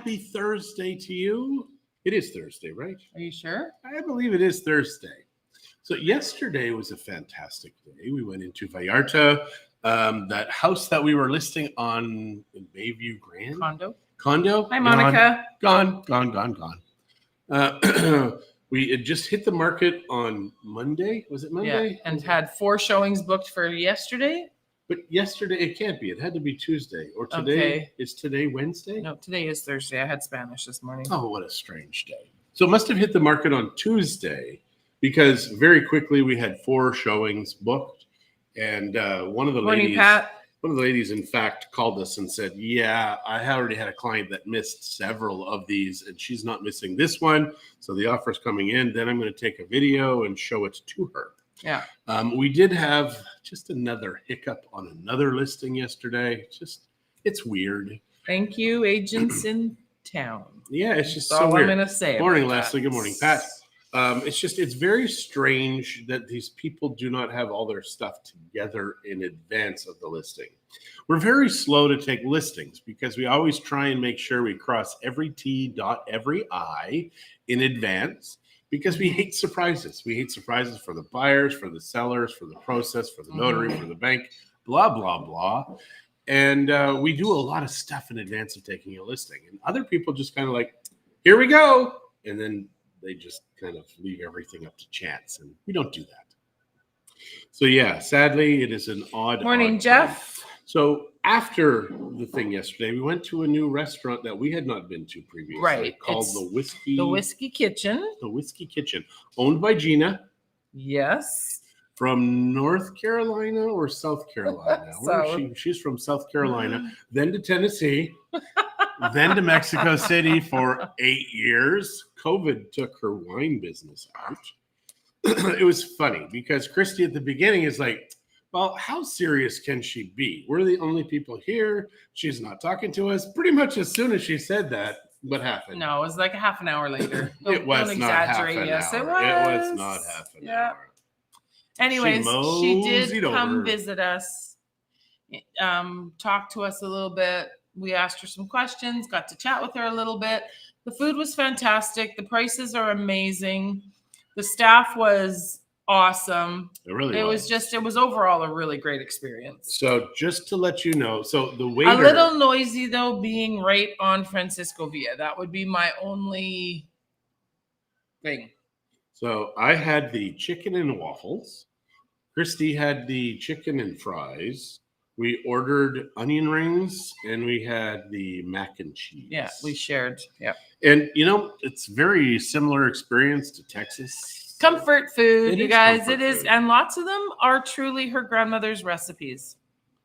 happy Thursday to you. It is Thursday, right? Are you sure? I believe it is Thursday. So yesterday was a fantastic day. We went into Vallarta, that house that we were listing on in Bayview Grand. Condo. Hi, Monica. Gone. We had just hit the market on Monday. Was it Monday? Yeah, and had 4 showings booked for yesterday. But yesterday, it can't be. It had to be Tuesday. Or today. Okay. Is today Wednesday? No, today is Thursday. I had Spanish this morning. Oh, what a strange day. So it must have hit the market on Tuesday because very quickly we had 4 showings booked. And one of the ladies, in fact, called us and said, yeah, I already had a client that missed several of these and she's not missing this one. So the offer's coming in. Then I'm going to take a video and show it to her. Yeah. We did have just another hiccup on another listing yesterday. It's weird. Thank you, agents in town. Yeah, it's just That's so all weird. I'm going to say. Morning, Leslie. Good morning, Pat. It's very strange that these people do not have all their stuff together in advance of the listing. We're very slow to take listings because we always try and make sure we cross every T, dot every I in advance because we hate surprises. We hate surprises for the buyers, for the sellers, for the process, for the notary, for the bank, blah, blah, blah. And we do a lot of stuff in advance of taking a listing. And other people just kind of like, here we go. And then they just kind of leave everything up to chance. And we don't do that. So, yeah, sadly, it is an odd. Morning, Jeff. Time. So after the thing yesterday, we went to a new restaurant that we had not been to previously. Right. Called the Whiskey Kitchen. The Whiskey Kitchen. Owned by Gina. Yes. From North Carolina or South Carolina? She's from South Carolina, then to Tennessee, then to Mexico City for 8 years. COVID took her wine business out. It was funny because Christie at the beginning is like, well, how serious can she be? We're the only people here. She's not talking to us. Pretty much as soon as she said that, what happened? No, it was like a half an hour later. It was not half an hour. Yes, it was. It was not half an hour. Anyways, she did come visit us, talk to us a little bit. We asked her some questions, got to chat with her a little bit. The food was fantastic. The prices are amazing. The staff was awesome. It was overall a really great experience. So just to let you know, so the waiter. A little noisy though, being right on Francisco Villa. That would be my only thing. So I had the chicken and waffles. Christie had the chicken and fries. We ordered onion rings and we had the mac and cheese. Yeah, we shared. Yeah. And it's very similar experience to Texas. Comfort food, you guys. It is. And lots of them are truly her grandmother's recipes.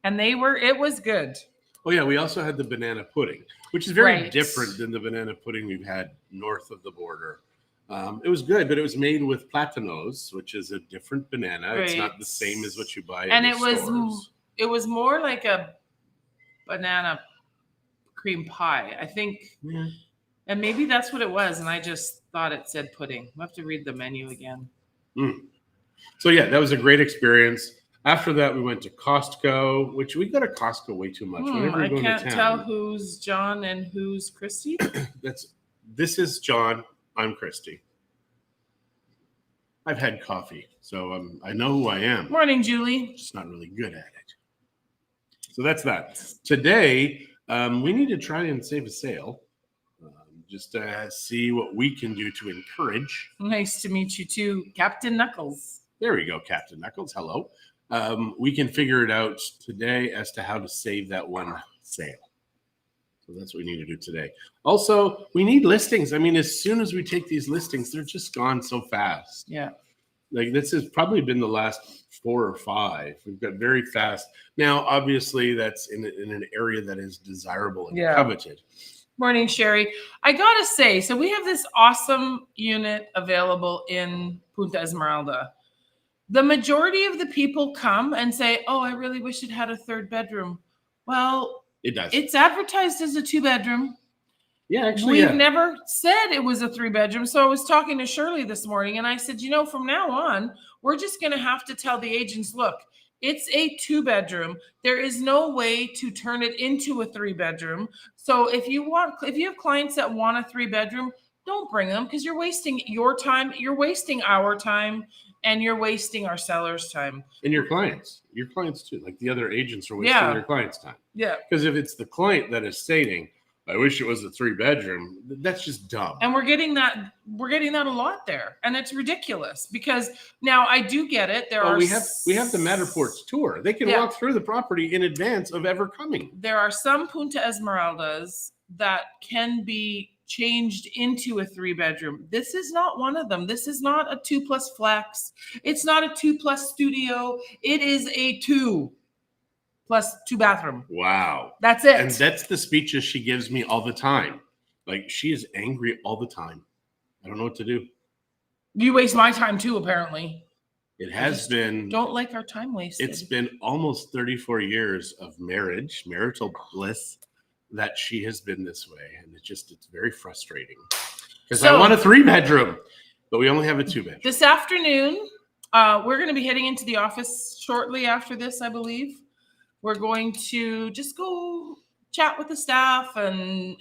And it was good. Oh yeah, we also had the banana pudding, which is very different than the banana pudding we've had north of the border. It was good, but it was made with platanos, which is a different banana. It's not the same as what you buy in the stores. It was more like a banana cream pie, I think. Yeah. And maybe that's what it was. And I just thought it said pudding. We'll have to read the menu again. So yeah, that was a great experience. After that, we went to Costco, which we go to Costco way too much. I can't tell who's John and who's Christie. This is John. I'm Christie. I've had coffee, so I know who I am. Morning, Julie. Just not really good at it. So that's that. Today, we need to try and save a sale. Just to see what we can do to encourage. Nice to meet you too, Captain Knuckles. There we go, Captain Knuckles. Hello. We can figure it out today as to how to save that one sale. So that's what we need to do today. Also, we need listings. I mean, as soon as we take these listings, they're just gone so fast. Yeah. Like this has probably been the last 4 or 5. We've got very fast. Now, obviously, that's in an area that is desirable and coveted. Morning, Sherry. I got to say, so we have this awesome unit available in Punta Esmeralda. The majority of the people come and say, oh, I really wish it had a 3rd bedroom. Well, it does. It's advertised as a 2-bedroom. Yeah, actually, we've never said it was a 3-bedroom. So I was talking to Shirley this morning and I said, from now on, we're just going to have to tell the agents, look, It's a 2-bedroom. There is no way to turn it into a 3-bedroom. So if you have clients that want a 3-bedroom, don't bring them, because you're wasting your time, you're wasting our time, and you're wasting our sellers' time. And your clients too. Like the other agents are wasting their clients' time. Yeah. Because if it's the client that is stating, I wish it was a 3-bedroom, that's just dumb. And we're getting that a lot there. And it's ridiculous, because now I do get it. We have the Matterports tour. They can walk through the property in advance of ever coming. There are some Punta Esmeraldas that can be changed into a 3-bedroom. This is not one of them. This is not a 2+ flex. It's not a 2+ studio. It is a 2+ 2-bathroom. Wow. That's it. And that's the speeches she gives me all the time. Like, she is angry all the time. I don't know what to do. You waste my time too, apparently. It has been. Don't like our time wasted. It's been almost 34 years of marital bliss, that she has been this way. And it's very frustrating. Because I want a 3-bedroom, but we only have a 2-bedroom. This afternoon, we're going to be heading into the office shortly after this, I believe. We're going to just go chat with the staff and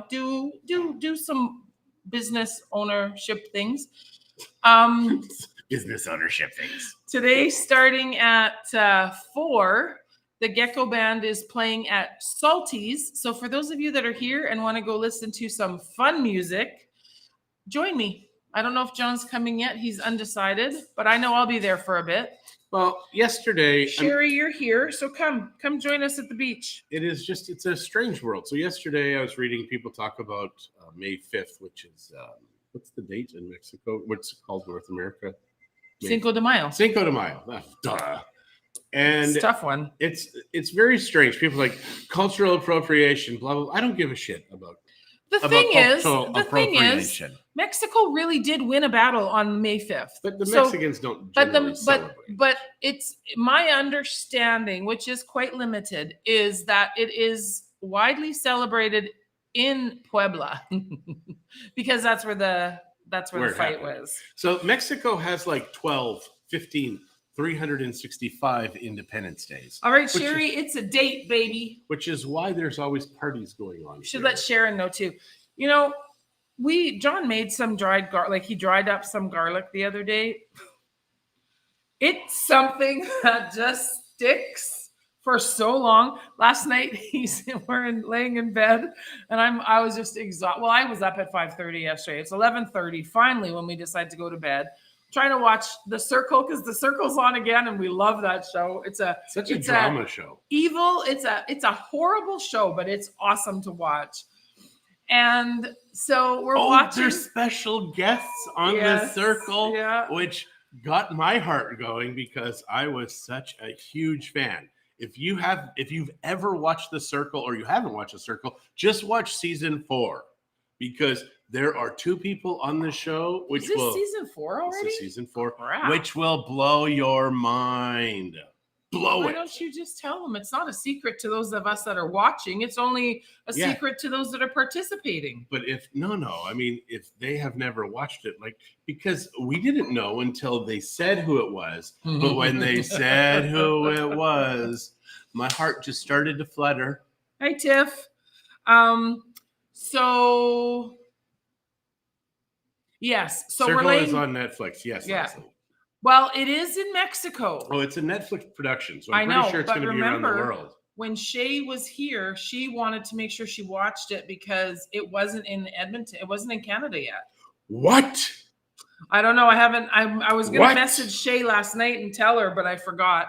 do some business ownership things. Business ownership things. Today, starting at 4, the Gecko Band is playing at Salty's. So for those of you that are here and want to go listen to some fun music, join me. I don't know if John's coming yet. He's undecided, but I know I'll be there for a bit. Well, yesterday, Sherry, you're here, so come join us at the beach. It's a strange world. So yesterday I was reading people talk about May 5th, which is, what's the date in Mexico? What's it called, North America? Cinco de Mayo. Cinco de Mayo. Duh. And it's a tough one. It's very strange. People are like cultural appropriation, blah, blah, blah. I don't give a shit about The thing is, Mexico really did win a battle on May 5th. But the Mexicans don't generally celebrate. But it's my understanding, which is quite limited, is that it is widely celebrated in Puebla because that's where the fight was. So Mexico has like 12, 15, 365 Independence Days. All right, Sherry, it's a date, baby. Which is why there's always parties going on. You should let Sharon know too. You know, John made some dried garlic. Like, he dried up some garlic the other day. It's something that just sticks for so long. Last night we're laying in bed, and I was just exhausted. Well, I was up at 5:30 yesterday. It's 11:30 finally when we decide to go to bed. Trying to watch The Circle because The Circle's on again, and we love that show. It's such a drama show. Evil. It's a horrible show, but it's awesome to watch. And so we're watching. There's special guests on The Circle, which got my heart going because I was such a huge fan. If you've ever watched The Circle or you haven't watched The Circle, just watch season 4 because there are 2 people on the show. Is this season 4 already? This is season 4, Crap. Which will blow your mind. Why don't you just tell them? It's not a secret to those of us that are watching. It's only a secret to those that are participating. But if they have never watched it, because we didn't know until they said who it was. But when they said who it was, my heart just started to flutter. Hi, Tiff. So yes. So Circle is on Netflix. Yes. Yeah. Leslie. Well, it is in Mexico. Oh, it's a Netflix production, so I'm pretty sure it's going to be around the world. When Shay was here, she wanted to make sure she watched it because it wasn't in Edmonton. It wasn't in Canada yet. What? I don't know. I was going to message Shay last night and tell her, but I forgot.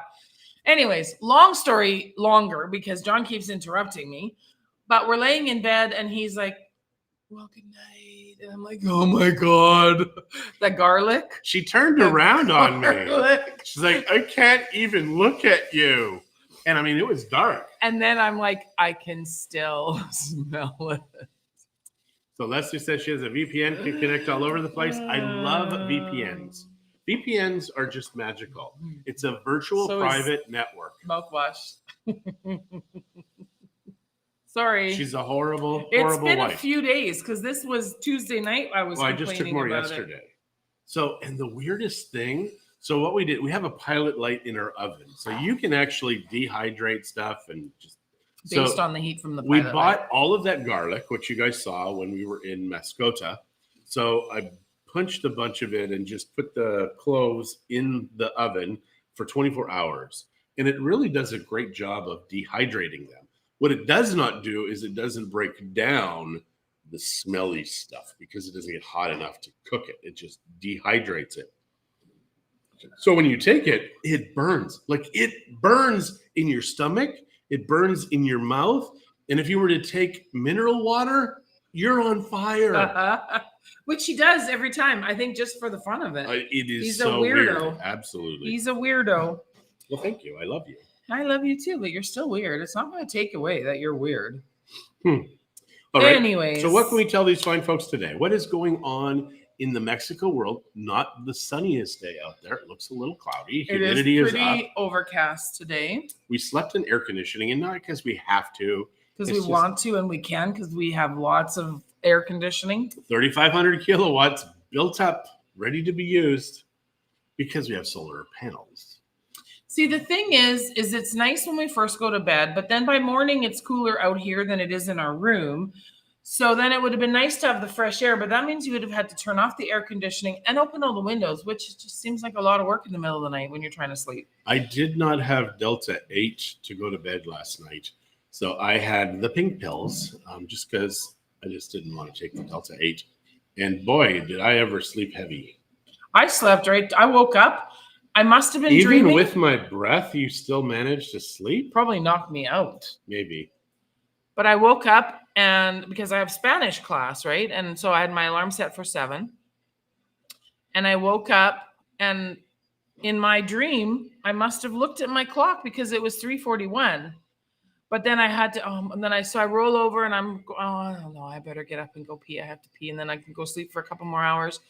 Anyways, long story longer because John keeps interrupting me. But we're laying in bed and he's like, well, good night. And I'm like, oh my God. The garlic. She turned around on me. She's like, I can't even look at you. And I mean, it was dark. And then I'm like, I can still smell it. So Leslie says she has a VPN, can connect all over the place. I love VPNs. VPNs are just magical. It's a virtual private network. Mouthwash. Sorry. She's a horrible wife. It's been a few days because this was Tuesday night. I just took more yesterday. So, and the weirdest thing, So what we did, we have a pilot light in our oven, so you can actually dehydrate stuff and just based on the heat from the pilot we light. bought all of that garlic, which you guys saw when we were in Mascota. So I punched a bunch of it and just put the cloves in the oven for 24 hours. And it really does a great job of dehydrating them. What it does not do is it doesn't break down the smelly stuff because it doesn't get hot enough to cook it. It just dehydrates it. So when you take it, it burns. Like it burns in your stomach. It burns in your mouth. And if you were to take mineral water, you're on fire. Which he does every time, I think, just for the fun of it. It is He's so a weirdo. weird. Absolutely. He's a weirdo. Well, thank you. I love you. I love you too, but you're still weird. It's not going to take away that you're weird. All right. Anyways. So what can we tell these fine folks today? What is going on in the Mexico world? Not the sunniest day out there. It looks a little cloudy. Humidity is up. pretty overcast today. We slept in air conditioning, and not because we have to. Because we want to and we can, because we have lots of air conditioning. 3,500 kilowatts built up, ready to be used, because we have solar panels. See, the thing is it's nice when we first go to bed, but then by morning it's cooler out here than it is in our room. So then it would have been nice to have the fresh air, but that means you would have had to turn off the air conditioning and open all the windows, which just seems like a lot of work in the middle of the night when you're trying to sleep. I did not have Delta 8 to go to bed last night. So I had the pink pills just because I just didn't want to take the Delta 8. And boy, did I ever sleep heavy. I slept right. I woke up. I must have been dreaming. Even with my breath, you still managed to sleep? Probably knocked me out. Maybe. But I woke up and because I have Spanish class, right? And so I had my alarm set for 7. And I woke up and in my dream, I must have looked at my clock because it was 3:41. But then I had to, and then I roll over and I don't know, I better get up and go pee. I have to pee and then I can go sleep for a couple more hours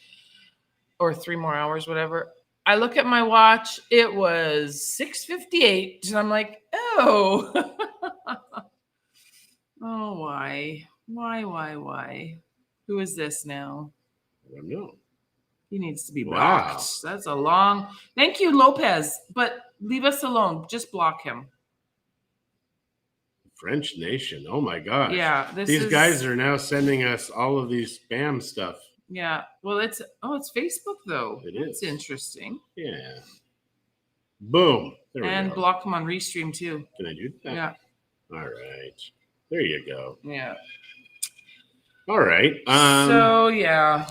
or 3 more hours, whatever. I look at my watch. It was 6:58. And I'm like, oh. Oh, why? Why? Who is this now? I don't know. He needs to be blocked. Wow. That's a long. Thank you, Lopez. But leave us alone. Just block him. French Nation. Oh my gosh. Yeah. These guys are now sending us all of these spam stuff. Yeah. Well, it's Facebook though. It is. It's interesting. Yeah. Boom. There we go. And block him on Restream too. Can I do that? Yeah. All right. There you go. Yeah. All right. So yeah.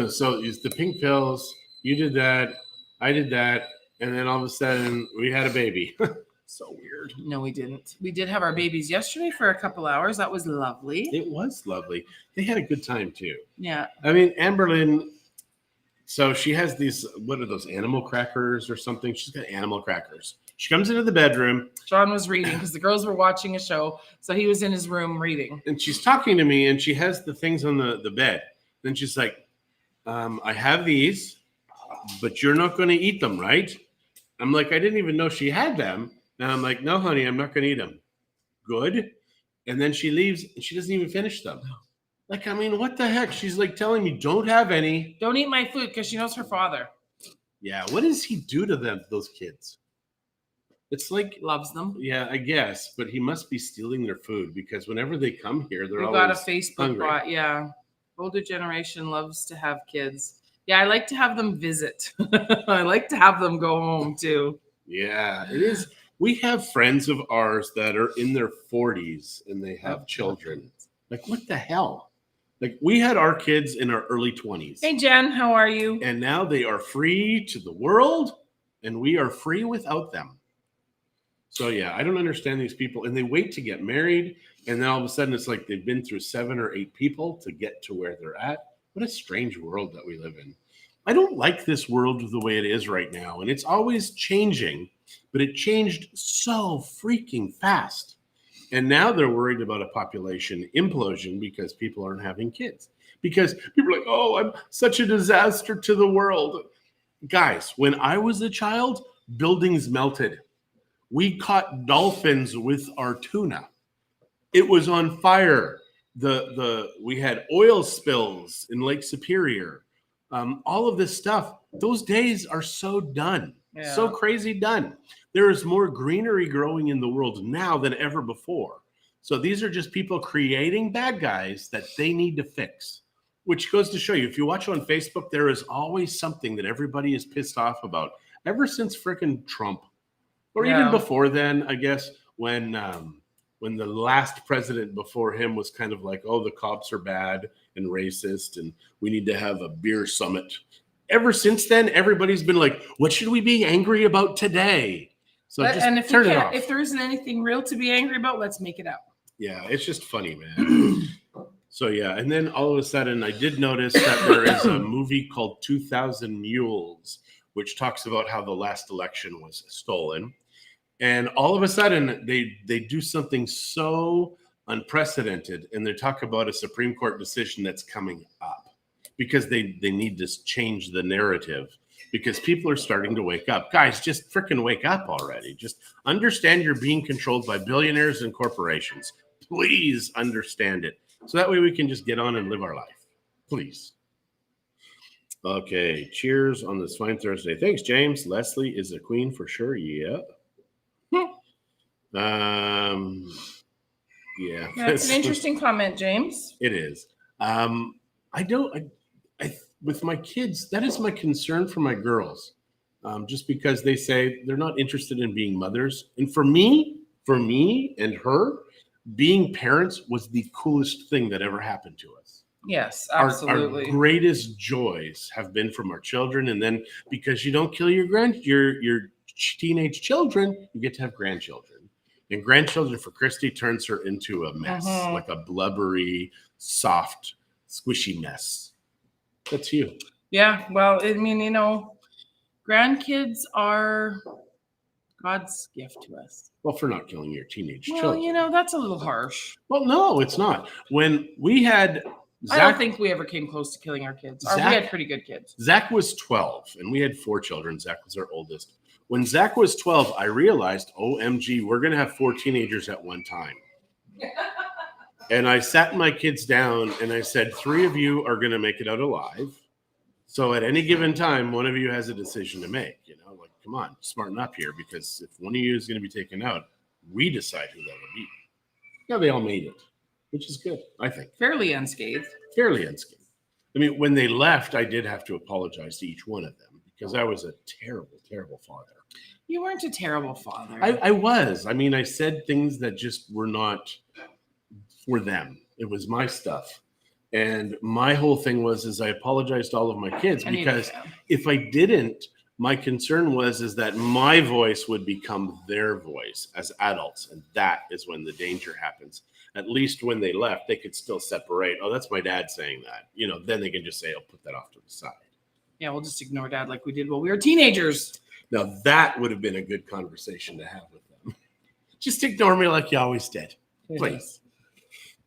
So it's the pink pills. You did that. I did that. And then all of a sudden we had a baby. So weird. No, we didn't. We did have our babies yesterday for a couple hours. That was lovely. It was lovely. They had a good time too. Yeah. I mean, Amberlynn, so she has these, what are those, animal crackers or something? She's got animal crackers. She comes into the bedroom. John was reading because the girls were watching a show. So he was in his room reading. And she's talking to me and she has the things on the bed. Then she's like, I have these, but you're not going to eat them, right? I'm like, I didn't even know she had them. And I'm like, no, honey, I'm not going to eat them. Good. And then she leaves and she doesn't even finish them. Like, I mean, what the heck? She's like telling me, don't have any. Don't eat my food because she knows her father. Yeah. What does he do to them, those kids? It's like. Loves them. Yeah, I guess. But he must be stealing their food because whenever they come here, they're always got a Facebook hungry. bot. Yeah. Older generation loves to have kids. Yeah, I like to have them visit. I like to have them go home too. Yeah, it is. We have friends of ours that are in their 40s and they have children. Like, what the hell? Like, we had our kids in our early 20s. Hey, Jen, how are you? And now they are free to the world and we are free without them. So, yeah, I don't understand these people. And they wait to get married. And then all of a sudden, it's like they've been through 7 or 8 people to get to where they're at. What a strange world that we live in. I don't like this world the way it is right now. And it's always changing. But it changed so freaking fast. And now they're worried about a population implosion because people aren't having kids. Because people are like, oh, I'm such a disaster to the world. Guys, when I was a child, buildings melted. We caught dolphins with our tuna. It was on fire. We had oil spills in Lake Superior. all of this stuff. Those days are so done, so Yeah. crazy done. There is more greenery growing in the world now than ever before. So these are just people creating bad guys that they need to fix, which goes to show you, if you watch on Facebook, there is always something that everybody is pissed off about ever since frickin' Trump, or even before then, I guess, when the last president before him was kind of like, oh, the cops are bad and racist and we need to have a beer summit. Ever since then, everybody's been like, what should we be angry about today? So just turn it off. If there isn't anything real to be angry about, let's make it up. Yeah, it's just funny, man. So yeah, and then all of a sudden I did notice that there is a movie called 2000 Mules, which talks about how the last election was stolen. And all of a sudden they do something so unprecedented, and they talk about a Supreme Court decision that's coming up because they need to change the narrative because people are starting to wake up. Guys, just freaking wake up already. Just understand you're being controlled by billionaires and corporations. Please understand it. So that way we can just get on and live our life. Please. Okay. Cheers on this fine Thursday. Thanks, James. Leslie is a queen for sure. Yeah. Yeah. That's an interesting comment, James. It is. With my kids, that is my concern for my girls. Just because they say they're not interested in being mothers. And for me and her, being parents was the coolest thing that ever happened to us. Yes, absolutely. Our greatest joys have been from our children. And then because you don't kill your teenage children, you get to have grandchildren. And grandchildren for Christie turns her into a mess, like a blubbery, soft, squishy mess. That's you. Yeah, well, I mean, grandkids are God's gift to us. Well, for not killing your teenage children. Well, that's a little harsh. Well, no, it's not. When we had Zach, I don't think we ever came close to killing our kids. We had pretty good kids. Zach was 12, and we had 4 children. Zach was our oldest. When Zach was 12, I realized, OMG, we're going to have 4 teenagers at one time. And I sat my kids down, and I said, 3 of you are going to make it out alive. So at any given time, one of you has a decision to make. Like, come on, smarten up here, because if one of you is going to be taken out, we decide who that will be. Yeah, they all made it, which is good, I think. Fairly unscathed. I mean, when they left, I did have to apologize to each one of them because I was a terrible, terrible father. You weren't a terrible father. I was. I mean, I said things that just were not for them. It was my stuff. And my whole thing was I apologized to all of my kids because if I didn't, my concern was that my voice would become their voice as adults. And that is when the danger happens. At least when they left, they could still separate. Oh, that's my dad saying that. Then they can just say, I'll put that off to the side. Yeah, we'll just ignore dad like we did while we were teenagers. Now, that would have been a good conversation to have with them. Just ignore me like you always did. Please.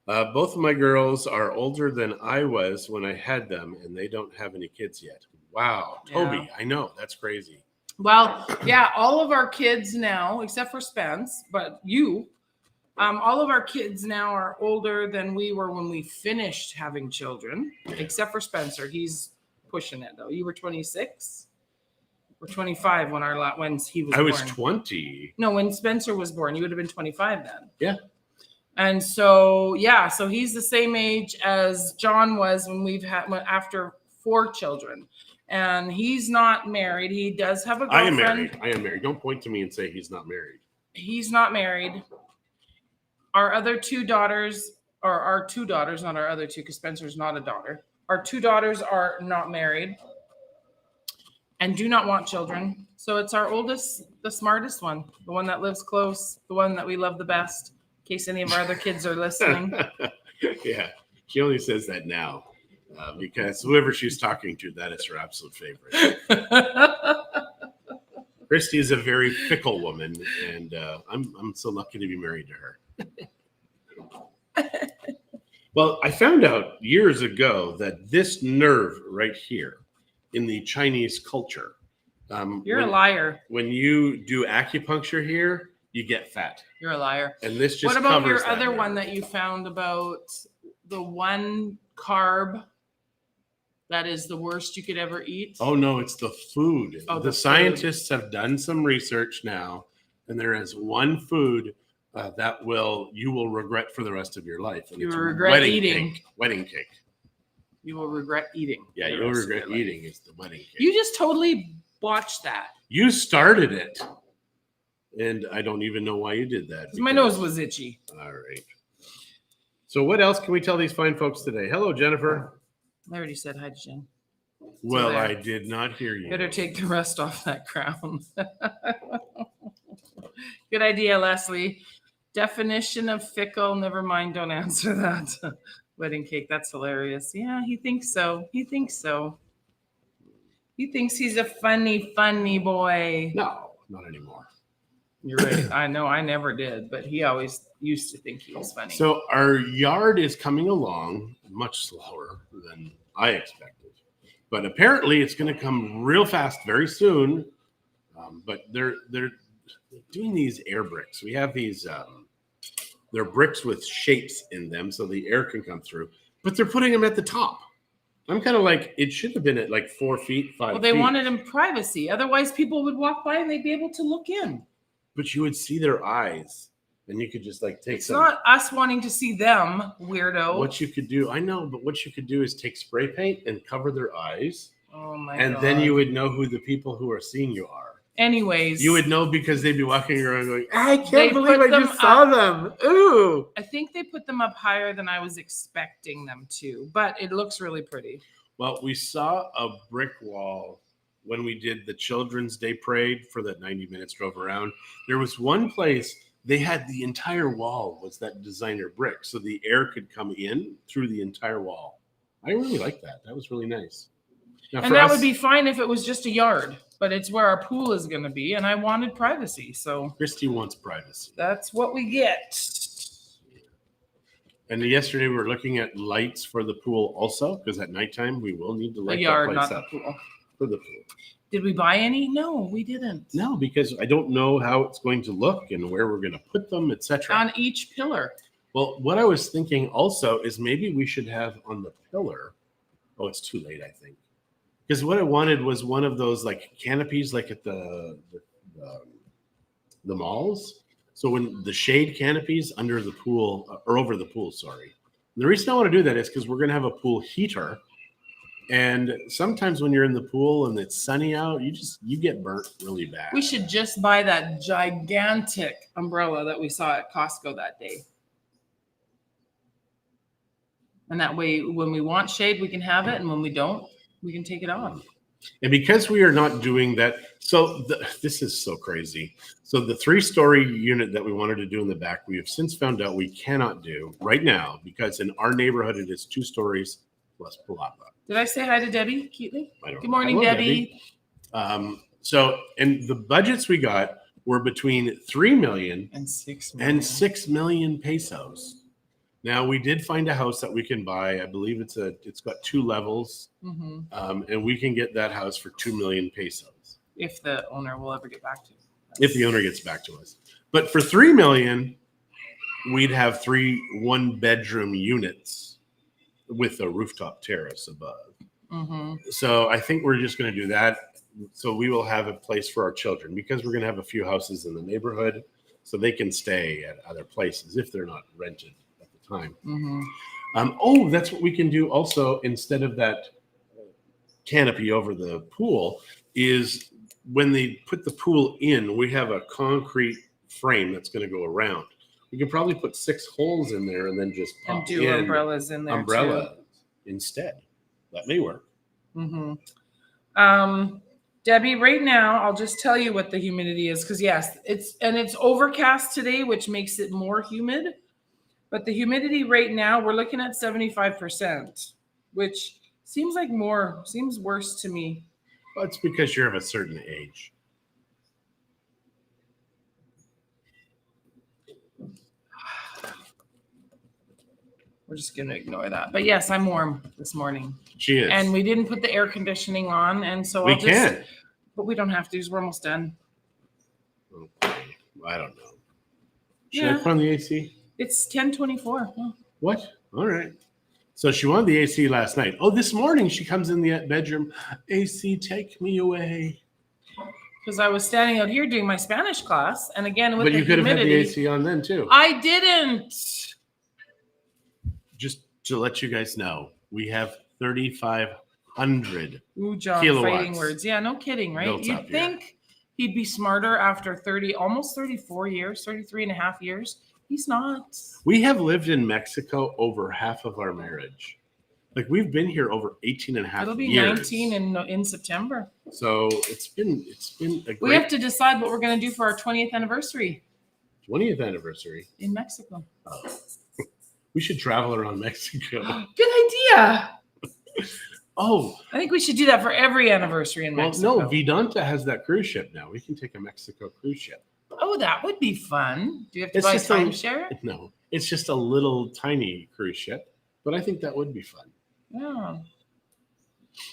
Both of my girls are older than I was when I had them, and they don't have any kids yet. Wow. Toby, yeah. I know. That's crazy. Well, yeah, all of our kids now, except for Spence, but you, all of our kids now are older than we were when we finished having children, except for Spencer. He's pushing it, though. You were 26? Or 25 when he was born. I was 20. No, when Spencer was born, you would have been 25 then. Yeah. And so, so he's the same age as John was when after 4 children. And he's not married. He does have a girlfriend. I am married. Don't point to me and say he's not married. He's not married. Our other 2 daughters, or our 2 daughters, not our other 2, because Spencer's not a daughter. Our 2 daughters are not married and do not want children. So it's our oldest, the smartest one, the one that lives close, the one that we love the best, in case any of our other kids are listening. Yeah, she only says that now because whoever she's talking to, that is her absolute favorite. Christie is a very fickle woman, and I'm so lucky to be married to her. Well, I found out years ago that this nerve right here in the Chinese culture. You're a liar. When you do acupuncture here, you get fat. You're a liar. And this just What about covers your other nerve. one that you found about the 1 carb that is the worst you could ever eat? Oh no, it's the food. Oh, the scientists have done some research now, and there is one food that you will regret for the rest of your life. And You it's will regret wedding eating. cake. Wedding cake. You will regret eating. Yeah, you'll regret eating is the wedding cake. You just totally botched that. You started it, and I don't even know why you did that. My nose was itchy. All right. So what else can we tell these fine folks today? Hello, Jennifer. I already said hi to Jen. Well, I did not hear you. Better take the rest off that crown. Good idea, Leslie. Definition of fickle. Never mind. Don't answer that. Wedding cake. That's hilarious. Yeah, he thinks so. He thinks so. He thinks he's a funny boy. No, not anymore. You're right. I know I never did, but he always used to think he was funny. So our yard is coming along much slower than I expected. But apparently it's going to come real fast very soon. But they're doing these air bricks. We have these, they're bricks with shapes in them so the air can come through. But they're putting them at the top. I'm kind of like, it should have been at like 4 feet, 5 feet. Well, they wanted him privacy. Otherwise, people would walk by and they'd be able to look in. But you would see their eyes. And you could just like take It's not us wanting to see them, weirdo. What you could do, I know, but what you could do is take spray paint and cover their eyes. Oh my God. And then you would know who the people who are seeing you are. Anyways. You would know because they'd be walking around going, I can't believe I just saw them. Ooh. I think they put them up higher than I was expecting them to, but it looks really pretty. Well, we saw a brick wall when we did the Children's Day Parade for that 90 minutes drove around. There was one place they had the entire wall was that designer brick, so the air could come in through the entire wall. I really like that. That was really nice. Now, and that would be fine if it was just a yard, but it's where our pool is going to be, and I wanted privacy, so Christie wants privacy. That's what we get. And yesterday we were looking at lights for the pool also, because at nighttime we will need to light the yard, up not up the pool. For the pool. Did we buy any? No, we didn't. No, because I don't know how it's going to look and where we're going to put them, etc. On each pillar. Well, what I was thinking also is maybe we should have on the pillar. Oh, it's too late, I think. Because what I wanted was one of those like canopies, like at the malls. So when the shade canopies under the pool or over the pool, sorry. And the reason I want to do that is because we're going to have a pool heater. And sometimes when you're in the pool and it's sunny out, you get burnt really bad. We should just buy that gigantic umbrella that we saw at Costco that day. And that way, when we want shade, we can have it. And when we don't, we can take it off. And because we are not doing that, so this is so crazy. So the 3-story unit that we wanted to do in the back, we have since found out we cannot do right now because in our neighborhood, it is 2 stories plus palapa. Did I say hi to Debbie Keatley? Good morning, hello, Debbie. And the budgets we got were between 3 million and 6 million. And 6 million pesos. Now we did find a house that we can buy. I believe it's got 2 levels, and we can get that house for 2 million pesos. If the owner will ever get back to us. If the owner gets back to us. But for 3 million, we'd have 3 1-bedroom units with a rooftop terrace above. So I think we're just going to do that. So we will have a place for our children because we're going to have a few houses in the neighborhood so they can stay at other places if they're not rented at the time. That's what we can do also instead of that canopy over the pool is when they put the pool in, we have a concrete frame that's going to go around. We could probably put 6 holes in there and then just pop and do umbrellas in there umbrella too. Instead. That may work. Debbie, right now, I'll just tell you what the humidity is because yes, it's overcast today, which makes it more humid. But the humidity right now, we're looking at 75%, which seems worse to me. Well, it's because you're of a certain age. We're just going to ignore that. But yes, I'm warm this morning. She is. And we didn't put the air conditioning on. And so we can. But we don't have to because we're almost done. Okay. I don't know. Should I put on the AC? It's 10:24. What? All right. So she wanted the AC last night. Oh, this morning she comes in the bedroom. AC, take me away. Because I was standing out here doing my Spanish class, and again with but the you could have had the humidity, AC on then too. I didn't. Just to let you guys know, we have 3,500 Ooh, John, kilowatts fighting words. Yeah, no kidding, right? built You'd up here. think he'd be smarter after 30, almost 34 years, 33 and a half years. He's not. We have lived in Mexico over half of our marriage. Like we've been here over 18 and a half It'll be years. 19 in September. So it's been a great We have to decide what we're going to do for our 20th anniversary 20th anniversary. in Mexico. Oh. We should travel around Mexico. Good idea. Oh, I think we should do that for every anniversary in Mexico. No, Vidanta has that cruise ship now. We can take a Mexico cruise ship. Oh, that would be fun. Do you have to It's buy a just a- timeshare? No, it's just a little tiny cruise ship, but I think that would be fun. Yeah.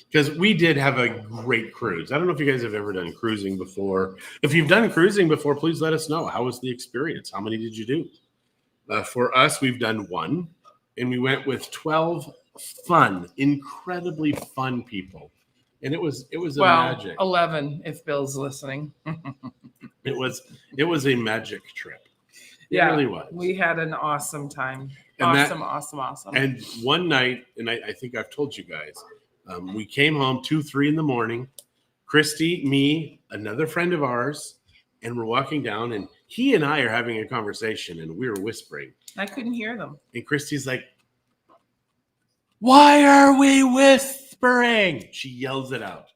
Because we did have a great cruise. I don't know if you guys have ever done cruising before. If you've done cruising before, please let us know. How was the experience? How many did you do? For us, we've done one, and we went with 12 incredibly fun people. And it was a magic. 11 if Bill's listening. It was a magic trip. It Yeah, really was. we had an awesome time. And Awesome. And one night, and I think I've told you guys, we came home 2-3 in the morning. Christie, me, another friend of ours, and we're walking down, and he and I are having a conversation, and we were whispering. I couldn't hear them. And Christie's like, "Why are we whispering?" She yells it out.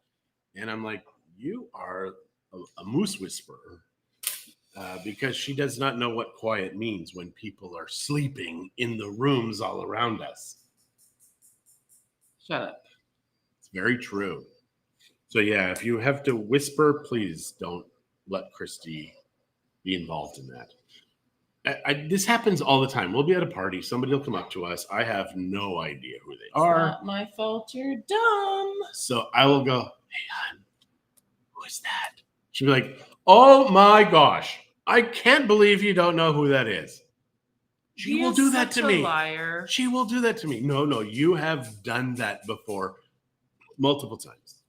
And I'm like, "You are a moose whisperer." Because she does not know what quiet means when people are sleeping in the rooms all around us. Shut up. It's very true. So yeah, if you have to whisper, please don't let Christie be involved in that. This happens all the time. We'll be at a party. Somebody will come up to us. I have no idea who they are. Not my fault. You're dumb. So I will go, "Hey, hon, who is that?" She'll be like, "Oh my gosh, I can't believe you don't know who that is." She will do that to me. Liar. She will do that to me. No, you have done that before multiple times.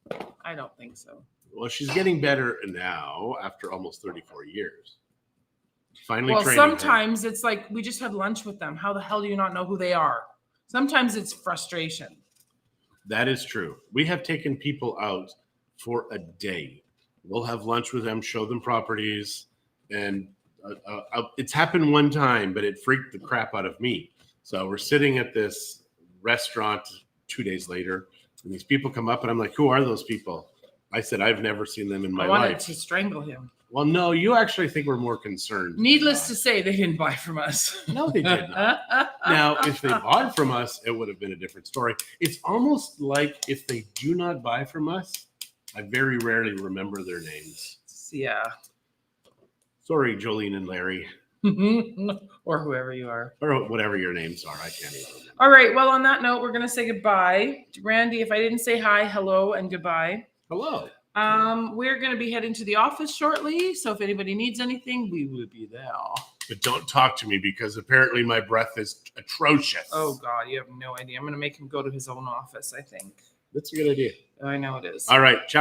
I don't think so. Well, she's getting better now after almost 34 years. Finally, Well, training her. sometimes it's like we just had lunch with them. How the hell do you not know who they are? Sometimes it's frustration. That is true. We have taken people out for a day. We'll have lunch with them, show them properties, and it's happened one time, but it freaked the crap out of me. So we're sitting at this restaurant 2 days later, and these people come up, and I'm like, "Who are those people?" I said, "I've never seen them in my I wanted life." to strangle him. Well, no, you actually think we're more concerned. Needless to say, they didn't buy from us. No, they did not. Now, if they bought from us, it would have been a different story. It's almost like if they do not buy from us, I very rarely remember their names. Yeah. Sorry, Jolene and Larry. Or whoever you are. Or whatever your names are. I can't even remember. All right. Well, on that note, we're going to say goodbye. Randy, if I didn't say hi, hello, and goodbye. Hello. We're going to be heading to the office shortly. So if anybody needs anything, we will be there. But don't talk to me because apparently my breath is atrocious. Oh, God. You have no idea. I'm going to make him go to his own office, I think. That's a good idea. I know it is. All right. Ciao, guys.